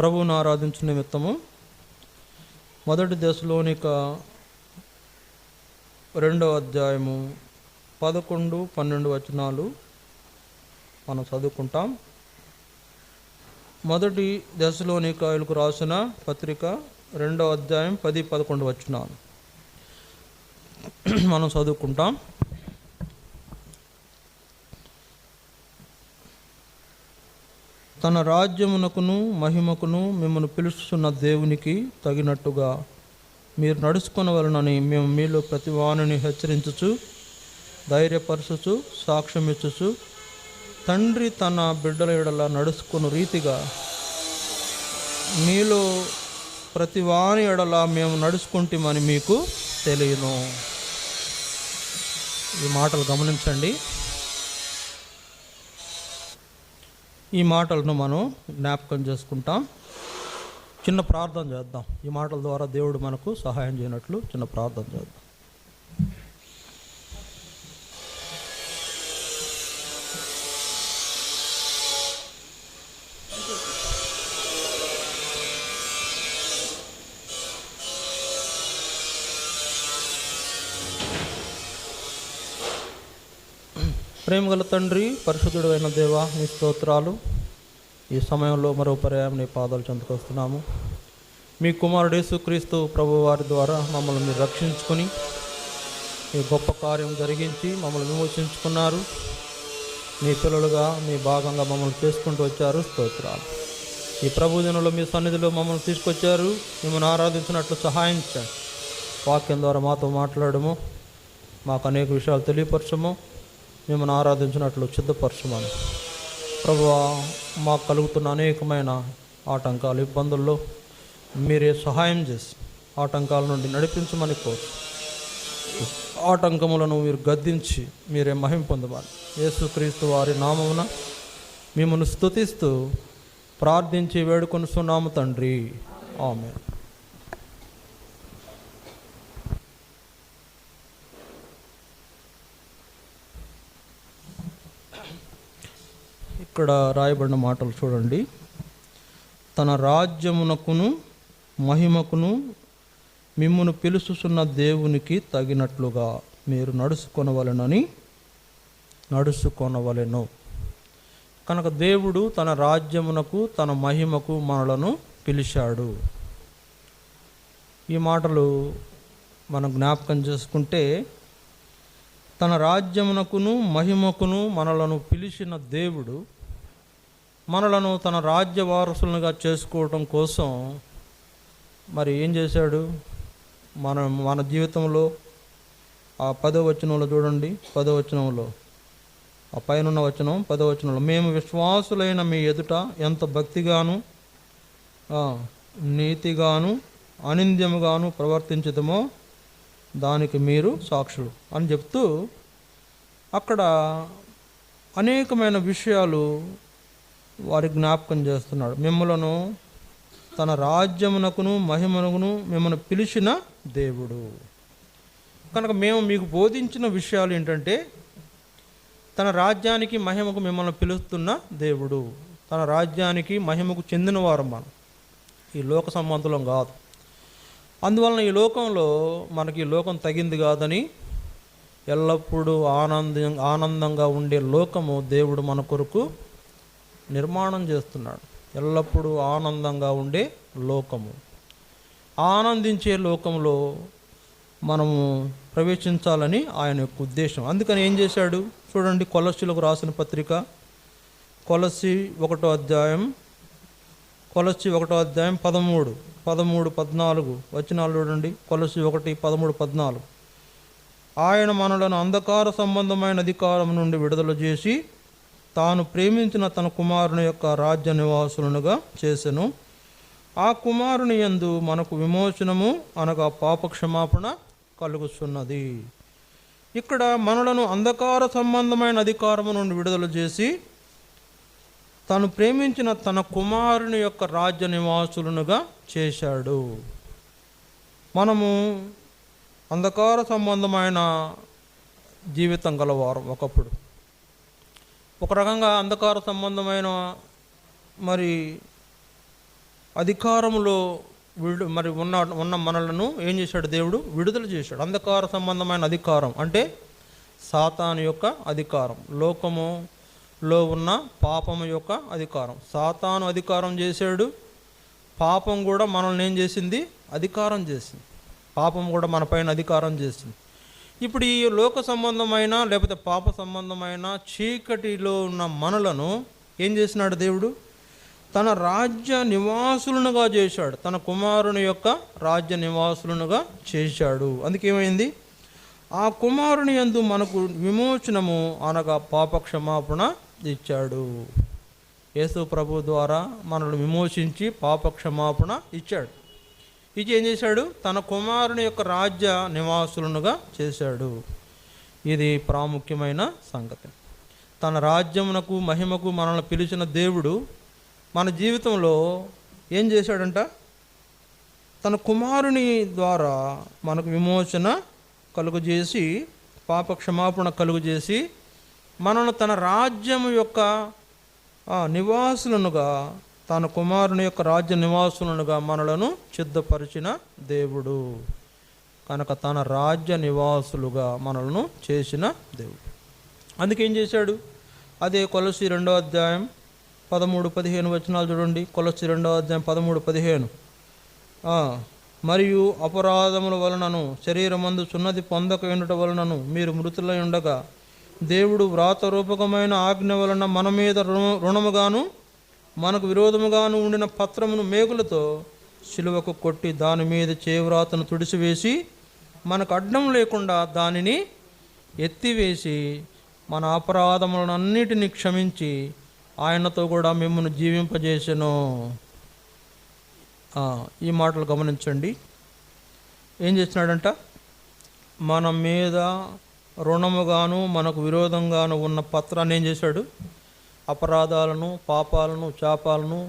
ప్రభువును ఆరాధించు నిమిత్తము మొదటి దశలోనిక 2వ అధ్యాయము 11, 12 వచనాలు మనం చదువుకుంటాం. మొదటి దశలోనికలకు రాసిన పత్రిక 2వ అధ్యాయం 10, 11 వచనాలు మనం చదువుకుంటాం. తన రాజ్యమునకును మహిమకును మిమ్మల్ని పిలుస్తున్న దేవునికి తగినట్టుగా మీరు నడుచుకొనవలనని మేము మీలో ప్రతి వానిని హెచ్చరించుచు, ధైర్యపరచుచు, సాక్ష్యమిచ్చుచు, తండ్రి తన బిడ్డల ఎడల నడుచుకున్న రీతిగా మీలో ప్రతి వాని ఎడల మేము నడుచుకుంటామని మీకు తెలియను. ఈ మాటలు గమనించండి. ఈ మాటలను మనం జ్ఞాపకం చేసుకుంటాం. చిన్న ప్రార్థన చేద్దాం. ఈ మాటల ద్వారా దేవుడు మనకు సహాయం చేయనట్లు చిన్న ప్రార్థన చేద్దాం. ప్రేమగల తండ్రి, పరిశుద్ధుడు అయిన దేవా, నీ స్తోత్రాలు. ఈ సమయంలో మరో పర్యాయం నీ పాదాలు చెందుకొస్తున్నాము. మీ కుమారుడు యేసుక్రీస్తు ప్రభు వారి ద్వారా మమ్మల్ని మీరు రక్షించుకొని ఈ గొప్ప కార్యం జరిగించి మమ్మల్ని విమోచించుకున్నారు. మీ పిల్లలుగా మీ భాగంగా మమ్మల్ని చేసుకుంటూ వచ్చారు. స్తోత్రాలు. ఈ ప్రభు దినంలో మీ సన్నిధిలో మమ్మల్ని తీసుకొచ్చారు. మిమ్మల్ని ఆరాధించినట్లు సహాయం చేయండి. వాక్యం ద్వారా మాతో మాట్లాడము, మాకు అనేక విషయాలు తెలియపరచము, మిమ్మల్ని ఆరాధించినట్లు సిద్ధపరచమని. ప్రభువా, మాకు కలుగుతున్న అనేకమైన ఆటంకాలు, ఇబ్బందుల్లో మీరే సహాయం చేసి ఆటంకాల నుండి నడిపించమని కోరు. ఆటంకములను మీరు గద్దించి మీరే మహిమ పొందమని యేసుక్రీస్తు వారి నామమున మిమ్మల్ని స్తుతిస్తూ ప్రార్థించి వేడుకొనుచున్నాము తండ్రి. ఆమేన్. ఇక్కడ రాయబడిన మాటలు చూడండి. తన రాజ్యమునకును మహిమకును మిమ్మును పిలుచుచున్న దేవునికి తగినట్లుగా మీరు నడుచుకొనవలెను. కనుక దేవుడు తన రాజ్యమునకు తన మహిమకు మనలను పిలిచాడు. ఈ మాటలు మనం జ్ఞాపకం చేసుకుంటే, తన రాజ్యమునకును మహిమకును మనలను పిలిచిన దేవుడు మనలను తన రాజ్య వారసులుగా చేసుకోవటం కోసం మరి ఏం చేశాడు? మన జీవితంలో ఆ 10వ వచనంలో చూడండి. 10వ వచనంలో, ఆ పైన వచనం 10వ వచనంలో, మేము విశ్వాసులైన మీ ఎదుట ఎంత భక్తిగాను నీతిగాను అనింద్యముగాను ప్రవర్తించుదమో దానికి మీరు సాక్షులు అని చెప్తూ అక్కడ అనేకమైన విషయాలు వారి జ్ఞాపకం చేస్తున్నాడు. మిమ్మలను తన రాజ్యమునకును మహిమనుకును మిమ్మల్ని పిలిచిన దేవుడు. కనుక మేము మీకు బోధించిన విషయాలు ఏంటంటే, తన రాజ్యానికి మహిమకు మిమ్మల్ని పిలుస్తున్న దేవుడు. తన రాజ్యానికి మహిమకు చెందిన వారు మనం, ఈ లోక సంబంధులం కాదు. అందువలన ఈ లోకంలో మనకి లోకం తగింది కాదని, ఎల్లప్పుడూ ఆనందంగా ఉండే లోకము దేవుడు మన కొరకు నిర్మాణం చేస్తున్నాడు. ఎల్లప్పుడూ ఆనందంగా ఉండే లోకము, ఆనందించే లోకంలో మనము ప్రవేశించాలని ఆయన యొక్క ఉద్దేశం. అందుకని ఏం చేశాడు చూడండి. కొలస్సీలకు రాసిన పత్రిక, కొలస్సీ 1వ అధ్యాయం 13, 14 వచనాలు చూడండి. కొలస్సీ 1, 13, 14. ఆయన మనలను అంధకార సంబంధమైన అధికారం నుండి విడుదల చేసి తాను ప్రేమించిన తన కుమారుని యొక్క రాజ్య నివాసులనుగా చేసెను. ఆ కుమారుని యందు మనకు విమోచనము అనగా పాపక్షమాపణ కలుగుతున్నది. ఇక్కడ మనలను అంధకార సంబంధమైన అధికారము నుండి విడుదల చేసి తాను ప్రేమించిన తన కుమారుని యొక్క రాజ్య నివాసులనుగా చేశాడు. మనము అంధకార సంబంధమైన జీవితం గలవారు. ఒకప్పుడు ఒక రకంగా అంధకార సంబంధమైన మరి అధికారంలో మరి ఉన్న మనలను ఏం చేశాడు? దేవుడు విడుదల చేశాడు. అంధకార సంబంధమైన అధికారం అంటే సాతాను యొక్క అధికారం, లోకములో ఉన్న పాపము యొక్క అధికారం. సాతాను అధికారం చేశాడు, పాపం కూడా మనల్ని ఏం చేసింది? అధికారం చేసింది. పాపం కూడా మన పైన అధికారం చేసింది. ఇప్పుడు ఈ లోక సంబంధమైన లేకపోతే పాప సంబంధమైన చీకటిలో ఉన్న మనలను ఏం చేసినాడు? దేవుడు తన రాజ్య నివాసులనుగా చేశాడు. తన కుమారుని యొక్క రాజ్య నివాసులనుగా చేశాడు. అందుకేమైంది? ఆ కుమారుని యందు మనకు విమోచనము అనగా పాపక్షమాపణ ఇచ్చాడు. యేసు ప్రభు ద్వారా మనల్ని విమోచించి పాపక్షమాపణ ఇచ్చాడు. ఇది ఏం చేశాడు? తన కుమారుని యొక్క రాజ్య నివాసులనుగా చేశాడు. ఇది ప్రాముఖ్యమైన సంగతి. తన రాజ్యమునకు మహిమకు మనల్ని పిలిచిన దేవుడు మన జీవితంలో ఏం చేశాడంట? తన కుమారుని ద్వారా మనకు విమోచన కలుగజేసి, పాపక్షమాపణ కలుగజేసి, మనల్ని తన రాజ్యము యొక్క నివాసులనుగా, తన కుమారుని యొక్క రాజ్య నివాసులనుగా మనలను సిద్ధపరిచిన దేవుడు కనుక తన రాజ్య నివాసులుగా మనలను చేసిన దేవుడు. అందుకేం చేశాడు? అదే కొలస్సీ 2వ అధ్యాయం 13-15 వచనాలు చూడండి. కొలస్సీ 2వ అధ్యాయం 13-15. మరియు అపరాధముల వలనను శరీరమందు సున్నతి పొందక ఉండుట వలనను మీరు మృతులై ఉండగా దేవుడు వ్రాతరూపకమైన ఆజ్ఞ వలన మన మీద రుణముగాను మనకు విరోధముగాను ఉండిన పత్రమును మేకులతో సిలువకు కొట్టి దాని మీద చేవ్రాతను తుడిసివేసి మనకు అడ్డం లేకుండా దానిని ఎత్తివేసి మన అపరాధములన్నిటినీ క్షమించి ఆయనతో కూడా మిమ్మల్ని జీవింపజేసెను. ఈ మాటలు గమనించండి. ఏం చేసినాడంట? మన మీద రుణముగాను మనకు విరోధంగాను ఉన్న పత్రాన్ని ఏం చేశాడు? అపరాధాలను, పాపాలను, శాపాలను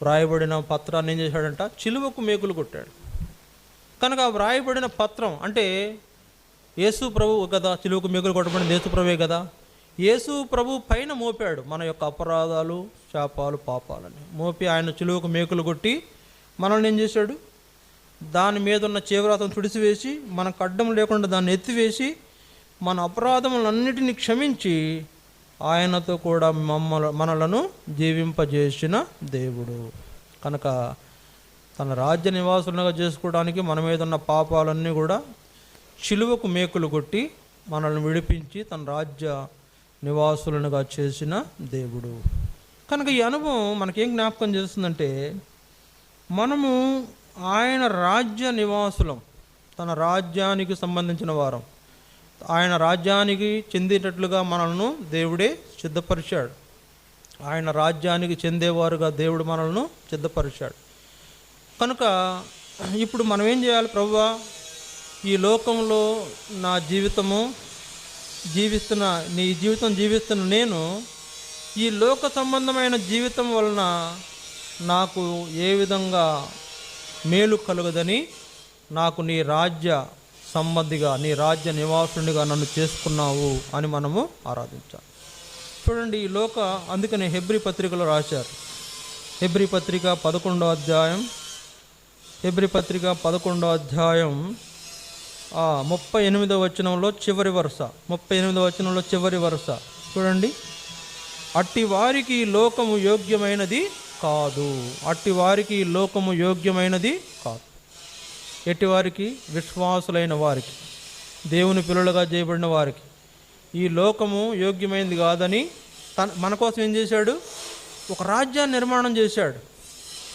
వ్రాయబడిన పత్రాన్ని ఏం చేశాడంట? చిలువకు మేకులు కొట్టాడు. కనుక వ్రాయబడిన పత్రం అంటే యేసు ప్రభు కదా, చిలువకు మేకులు కొట్టబడిన యేసు ప్రభువే కదా. యేసు ప్రభు పైన మోపాడు మన యొక్క అపరాధాలు, శాపాలు, పాపాలని మోపి ఆయన చిలువకు మేకులు కొట్టి మనల్ని ఏం చేశాడు? దాని మీద ఉన్న చేవ్రాతను తుడిసివేసి మనకు అడ్డం లేకుండా దాన్ని ఎత్తివేసి మన అపరాధములన్నిటినీ క్షమించి ఆయనతో కూడా మనలను జీవింపజేసిన దేవుడు. కనుక తన రాజ్య నివాసులుగా చేసుకోవడానికి మన మీద ఉన్న పాపాలన్నీ కూడా చిలువకు మేకులు కొట్టి మనల్ని విడిపించి తన రాజ్య నివాసులనుగా చేసిన దేవుడు. కనుక ఈ అనుభవం మనకేం జ్ఞాపకం చేస్తుందంటే, మనము ఆయన రాజ్య నివాసులం, తన రాజ్యానికి సంబంధించిన వారం. ఆయన రాజ్యానికి చెందేటట్లుగా మనల్ని దేవుడే సిద్ధపరిచాడు. ఆయన రాజ్యానికి చెందేవారుగా దేవుడు మనల్ని సిద్ధపరిచాడు. కనుక ఇప్పుడు మనం ఏం చేయాలి? ప్రభువా, ఈ లోకంలో నా జీవితము జీవిస్తున్న, నీ జీవితం జీవిస్తున్న నేను ఈ లోక సంబంధమైన జీవితం వలన నాకు ఏ విధంగా మేలు కలుగదని నాకు నీ రాజ్య సంబంధిగా, నీ రాజ్య నివాసునిగా నన్ను చేసుకున్నావు అని మనము ఆరాధించాలి. చూడండి, ఈ అందుకనే హెబ్రీ పత్రికలో రాశారు. హెబ్రీ పత్రిక 11వ అధ్యాయం, హెబ్రీ పత్రిక 11వ అధ్యాయం 38వ వచనంలో చివరి వరుస, 38వ వచనంలో చివరి వరుస చూడండి. అట్టి వారికి ఈ లోకము యోగ్యమైనది కాదు. అట్టి వారికి ఈ లోకము యోగ్యమైనది కాదు. ఎట్టి వారికి? విశ్వాసులైన వారికి, దేవుని పిల్లలుగా చేయబడిన వారికి ఈ లోకము యోగ్యమైనది కాదని మన కోసం ఏం చేశాడు? ఒక రాజ్యాన్ని నిర్మాణం చేశాడు.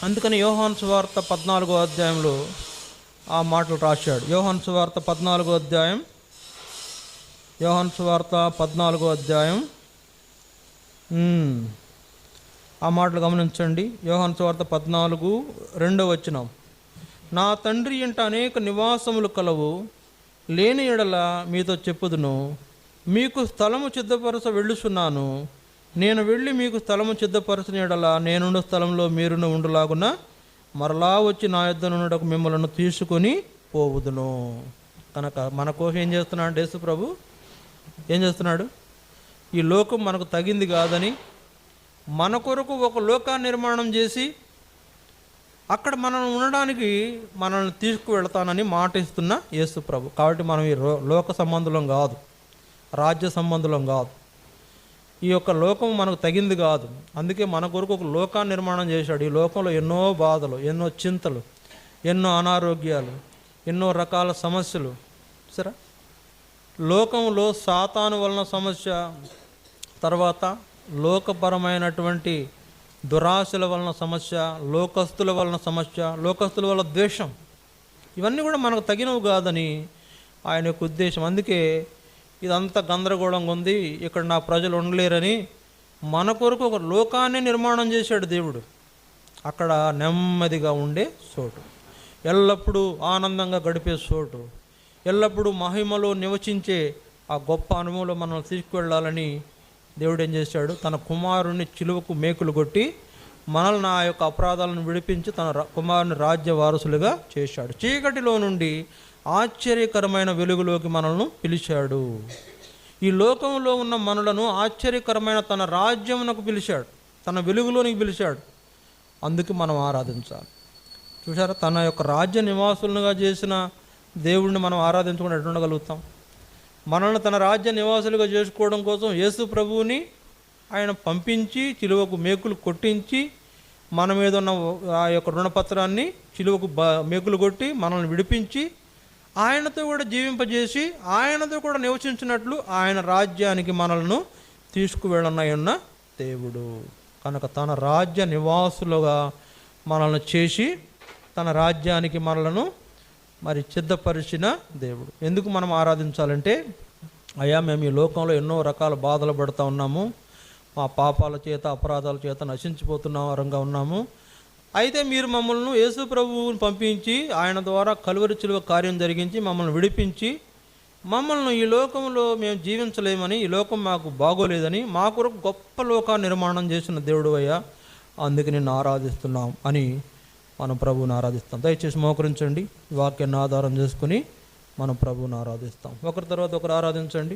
అందుకని యోహాను సువార్త 14వ అధ్యాయంలో ఆ మాటలు రాశాడు. యోహాను సువార్త 14వ అధ్యాయం, యోహాను సువార్త 14వ అధ్యాయం ఆ మాటలు గమనించండి. యోహాను సువార్త 14:2 వచనం. నా తండ్రి ఇంట అనేక నివాసములు కలవు, లేని ఎడల మీతో చెప్పుదును. మీకు స్థలము సిద్ధపరచ వెళ్ళుచున్నాను. నేను వెళ్ళి మీకు స్థలము సిద్ధపరచిన ఎడల నేనున్న స్థలంలో మీరును ఉండులాగున మరలా వచ్చి నా యొద్దనున్నటకు మిమ్మల్ని తీసుకొని పోవుదును. కనుక మన కోసం ఏం చేస్తున్నాడు యేసు ప్రభు? ఏం చేస్తున్నాడు? ఈ లోకం మనకు తగింది కాదని మన కొరకు ఒక లోకాన్ని నిర్మాణం చేసి అక్కడ మనం ఉండడానికి మనల్ని తీసుకువెళ్తానని మాట ఇస్తున్న యేసు ప్రభు. కాబట్టి మనం ఈ లోక సంబంధులం కాదు, రాజ్య సంబంధులం కాదు. ఈ యొక్క లోకం మనకు తగింది కాదు. అందుకే మన కొరకు ఒక లోకాన్ని నిర్మాణం చేశాడు. ఈ లోకంలో ఎన్నో బాధలు, ఎన్నో చింతలు, ఎన్నో అనారోగ్యాలు, ఎన్నో రకాల సమస్యలు. సరే, లోకంలో సాతాను వలన సమస్య, తర్వాత లోకపరమైనటువంటి దురాశల వలన సమస్య, లోకస్తుల వలన సమస్య, లోకస్తుల వల్ల ద్వేషం, ఇవన్నీ కూడా మనకు తగినవి కాదని ఆయన యొక్క ఉద్దేశం. అందుకే ఇదంతా గందరగోళంగా ఉంది, ఇక్కడ నా ప్రజలు ఉండలేరని మన కొరకు ఒక లోకాన్ని నిర్మాణం చేశాడు దేవుడు. అక్కడ నెమ్మదిగా ఉండే చోటు, ఎల్లప్పుడూ ఆనందంగా గడిపే చోటు, ఎల్లప్పుడూ మహిమలో నివసించే ఆ గొప్ప అనుభవంలో మనల్ని తీసుకువెళ్ళాలని దేవుడు ఏం చేశాడు? తన కుమారుని చిలువకు మేకులు కొట్టి మనల్ని ఆ యొక్క అపరాధాలను విడిపించి తన కుమారుని రాజ్య వారసులుగా చేశాడు. చీకటిలో నుండి ఆశ్చర్యకరమైన వెలుగులోకి మనల్ని పిలిచాడు. ఈ లోకంలో ఉన్న మనలను ఆశ్చర్యకరమైన తన రాజ్యమునకు పిలిచాడు, తన వెలుగులోనికి పిలిచాడు. అందుకు మనం ఆరాధించాలి. చూసారా, తన యొక్క రాజ్య నివాసులుగా చేసిన దేవుడిని మనం ఆరాధించకుండా ఎట్లా ఉండగలుగుతాం? మనల్ని తన రాజ్య నివాసులుగా చేసుకోవడం కోసం యేసు ప్రభువుని ఆయన పంపించి చిలువకు మేకులు కొట్టించి మన మీద ఉన్న ఆ యొక్క రుణపత్రాన్ని చిలువకు మేకులు కొట్టి మనల్ని విడిపించి ఆయనతో కూడా జీవింపజేసి ఆయనతో కూడా నివసించినట్లు ఆయన రాజ్యానికి మనల్ని తీసుకువెళ్ళనయున్న దేవుడు. కనుక తన రాజ్య నివాసులుగా మనల్ని చేసి తన రాజ్యానికి మనలను మరి సిద్ధపరిచిన దేవుడు. ఎందుకు మనం ఆరాధించాలంటే, అయ్యా మేము ఈ లోకంలో ఎన్నో రకాల బాధలు పడుతూ ఉన్నాము, మా పాపాల చేత అపరాధాల చేత నశించిపోతున్న వారంగా ఉన్నాము. అయితే మీరు మమ్మల్ని యేసు ప్రభువుని పంపించి ఆయన ద్వారా కలువరి చిలువ కార్యం జరిగించి మమ్మల్ని విడిపించి మమ్మల్ని ఈ లోకంలో మేము జీవించలేమని, ఈ లోకం మాకు బాగోలేదని మా కొరకు గొప్ప లోకాన్ని నిర్మాణం చేసిన దేవుడు అయ్యా, అందుకు నిన్ను ఆరాధిస్తున్నాం అని మనం ప్రభువుని ఆరాధిస్తాం. దయచేసి మోకరించండి, వాక్యాన్ని ఆధారం చేసుకుని మనం ప్రభువుని ఆరాధిస్తాం. ఒకరి తర్వాత ఒకరు ఆరాధించండి.